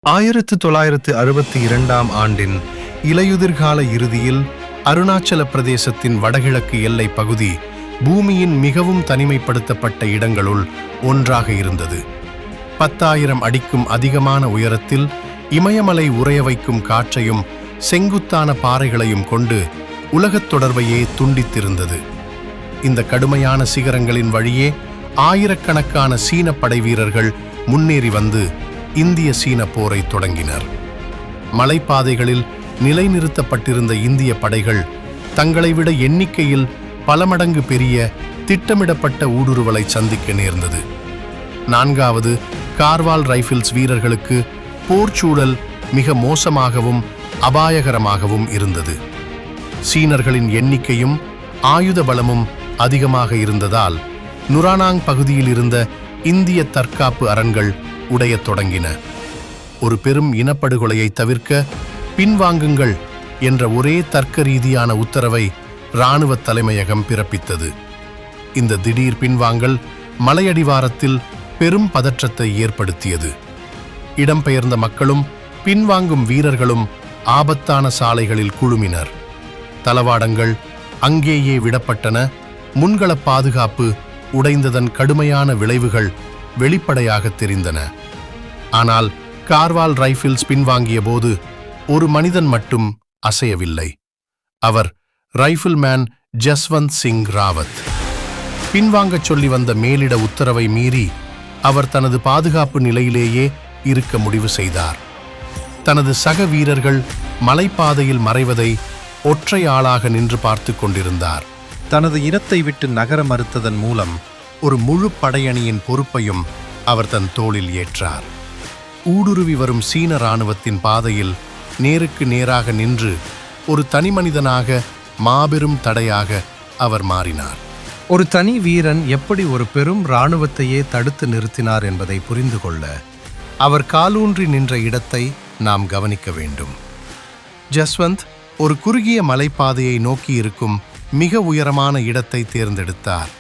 1962ஆம் ஆண்டின் இலையுதிர்கால இறுதியில் அருணாச்சல பிரதேசத்தின் வடகிழக்கு எல்லை பகுதி பூமியின் மிகவும் தனிமைப்படுத்தப்பட்ட இடங்களுள் ஒன்றாக இருந்தது. 10,000 அடிக்கும் அதிகமான உயரத்தில் இமயமலை உறைய வைக்கும் காற்றையும் செங்குத்தான பாறைகளையும் கொண்டு உலகத் தொடர்பையே துண்டித்திருந்தது. இந்த கடுமையான சிகரங்களின் வழியே ஆயிரக்கணக்கான சீன படை வீரர்கள் முன்னேறி வந்து இந்திய சீன போரை தொடங்கினர். மலைப்பாதைகளில் நிலைநிறுத்தப்பட்டிருந்த இந்திய படைகள் தங்களை விட எண்ணிக்கையில் பல மடங்கு பெரிய திட்டமிடப்பட்ட ஊடுருவலை சந்திக்க நேர்ந்தது. 4வது கார்வால் ரைஃபிள்ஸ் வீரர்களுக்கு போர்ச்சூழல் மிக மோசமாகவும் அபாயகரமாகவும் இருந்தது. சீனர்களின் எண்ணிக்கையும் ஆயுத பலமும் அதிகமாக இருந்ததால் நுரானாங் பகுதியில் இருந்த இந்திய தற்காப்பு அரண்கள் உடையத் தொடங்கின. ஒரு பெரும் இனப்படுகொலையை தவிர்க்க பின்வாங்குங்கள் என்ற ஒரே தர்க்க ரீதியான உத்தரவை இராணுவ தலைமையகம் பிறப்பித்தது. இந்த திடீர் பின்வாங்கல் மலையடிவாரத்தில் பெரும் பதற்றத்தை ஏற்படுத்தியது. இடம்பெயர்ந்த மக்களும் பின்வாங்கும் வீரர்களும் ஆபத்தான சாலைகளில் குழுமினர். தளவாடங்கள் அங்கேயே விடப்பட்டன. முன்கள பாதுகாப்பு உடைந்ததன் கடுமையான விளைவுகள் வெளிப்படையாக தெரிந்தன. ஆனால் கார்வால் ரைஃபிள்ஸ் பின்வாங்கிய போது ஒரு மனிதன் மட்டும் அசையவில்லை. அவர் ரைஃபிள்மேன் ஜஸ்வந்த் சிங் ராவத். பின்வாங்கச் சொல்லி வந்த மேலிட உத்தரவை மீறி அவர் தனது பாதுகாப்பு நிலையிலேயே இருக்க முடிவு செய்தார். தனது சக வீரர்கள் மலைப்பாதையில் மறைவதை ஒற்றை ஆளாக நின்று பார்த்து கொண்டிருந்தார். தனது இனத்தை விட்டு நகர மறுத்ததன் மூலம் ஒரு முழு படையணியின் பொறுப்பையும் அவர் தன் தோளில் ஏற்றார். ஊடுருவி வரும் சீன இராணுவத்தின் பாதையில் நேருக்கு நேராக நின்று ஒரு தனிமனிதனாக மாபெரும் தடையாக அவர் மாறினார். ஒரு தனி வீரன் எப்படி ஒரு பெரும் இராணுவத்தையே தடுத்து நிறுத்தினார் என்பதை புரிந்து கொள்ள அவர் காலூன்றி நின்ற இடத்தை நாம் கவனிக்க வேண்டும். ஜஸ்வந்த் ஒரு குறுகிய மலைப்பாதையை நோக்கி இருக்கும் மிக உயரமான இடத்தை தேர்ந்தெடுத்தார்.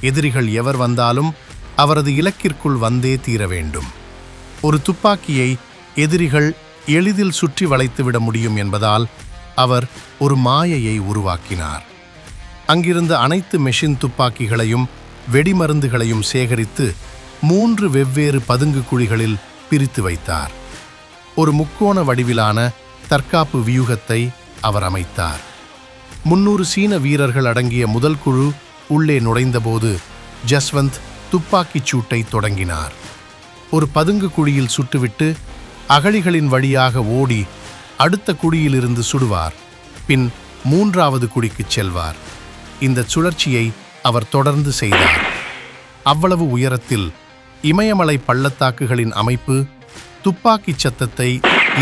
எதிரிகள் எவர் வந்தாலும் அவரது இலக்கிற்குள் வந்தே தீர வேண்டும். ஒரு துப்பாக்கியை எதிரிகள் எளிதில் சுற்றி வளைத்துவிட முடியும் என்பதால் அவர் ஒரு மாயையை உருவாக்கினார். அங்கிருந்த அனைத்து மெஷின் துப்பாக்கிகளையும் வெடிமருந்துகளையும் சேகரித்து 3 வெவ்வேறு பதுங்கு குழிகளில் பிரித்து வைத்தார். ஒரு முக்கோண வடிவிலான தற்காப்பு வியூகத்தை அவர் அமைத்தார். 300 சீன வீரர்கள் அடங்கிய முதல் குழு உள்ளே நுழைந்தபோது ஜஸ்வந்த் துப்பாக்கிச் சூட்டை தொடங்கினார். ஒரு பதுங்கு குழியில் சுட்டுவிட்டு அகழிகளின் வழியாக ஓடி அடுத்த குழியிலிருந்து சுடுவார். பின் 3வது குழிக்குச் செல்வார். இந்த சுழற்சியை அவர் தொடர்ந்து செய்தார். அவ்வளவு உயரத்தில் இமயமலை பள்ளத்தாக்குகளின் அமைப்பு துப்பாக்கிச் சத்தத்தை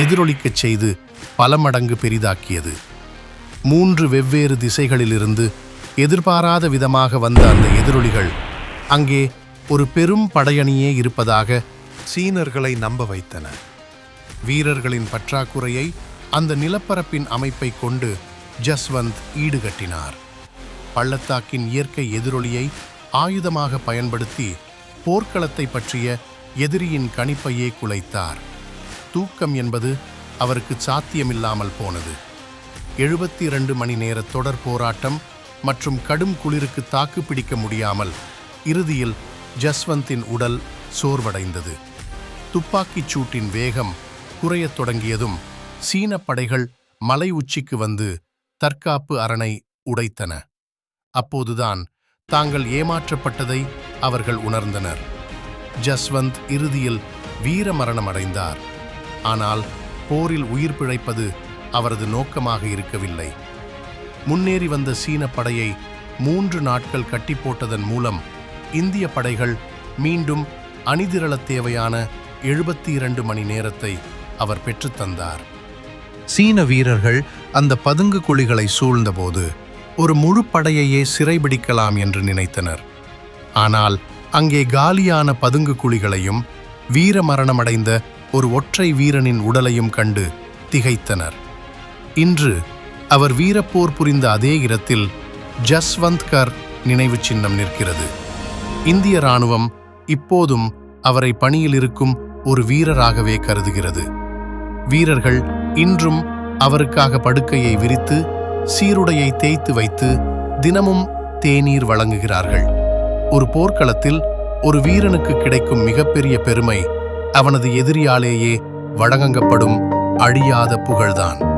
எதிரொலிக்கச் செய்து பல மடங்கு பெரிதாக்கியது. 3 வெவ்வேறு திசைகளிலிருந்து எதிர்பாராத விதமாக வந்த அந்த எதிரொலிகள் அங்கே ஒரு பெரும் படையணியே இருப்பதாக சீனர்களை நம்ப வைத்தன. வீரர்களின் பற்றாக்குறையை அந்த நிலப்பரப்பின் அமைப்பை கொண்டு ஜஸ்வந்த் ஈடுகட்டினார். பள்ளத்தாக்கின் இயற்கை எதிரொலியை ஆயுதமாக பயன்படுத்தி போர்க்களத்தை பற்றிய எதிரியின் கணிப்பையே குலைத்தார். தூக்கம் என்பது அவருக்கு சாத்தியமில்லாமல் போனது. 72 மணி நேர தொடர் போராட்டம் மற்றும் கடும் குளிருக்கு தாக்குப்பிடிக்க முடியாமல் இறுதியில் ஜஸ்வந்தின் உடல் சோர்வடைந்தது. துப்பாக்கிச் சூட்டின் வேகம் குறையத் தொடங்கியதும் சீன படைகள் மலை உச்சிக்கு வந்து தற்காப்பு அரணை உடைத்தன. அப்போதுதான் தாங்கள் ஏமாற்றப்பட்டதை அவர்கள் உணர்ந்தனர். ஜஸ்வந்த் இறுதியில் வீர மரணமடைந்தார். ஆனால் போரில் உயிர் பிழைப்பது அவரது நோக்கமாக இருக்கவில்லை. முன்னேறி வந்த சீன படையை 3 நாட்கள் கட்டி போட்டதன் மூலம் இந்திய படைகள் மீண்டும் அணிதிரளத் தேவையான 72 மணி நேரத்தை அவர் பெற்றுத்தந்தார். சீன வீரர்கள் அந்த பதுங்கு குழிகளை சூழ்ந்தபோது ஒரு முழு படையையே சிறைபிடிக்கலாம் என்று நினைத்தனர். ஆனால் அங்கே காலியான பதுங்கு குழிகளையும் வீர மரணமடைந்த ஒரு ஒற்றை வீரனின் உடலையும் கண்டு திகைத்தனர். இன்று அவர் வீரப்போர் புரிந்த அதே இடத்தில் ஜஸ்வந்த்கர் நினைவு சின்னம் நிற்கிறது. இந்திய இராணுவம் இப்போதும் அவரை பணியில் இருக்கும் ஒரு வீரராகவே கருதுகிறது. வீரர்கள் இன்றும் அவருக்காக படுக்கையை விரித்து சீருடையை தேய்த்து வைத்து தினமும் தேநீர் வழங்குகிறார்கள். ஒரு போர்க்களத்தில் ஒரு வீரனுக்கு கிடைக்கும் மிகப்பெரிய பெருமை அவனது எதிரியாலேயே வழங்கப்படும் அழியாத புகழ்தான்.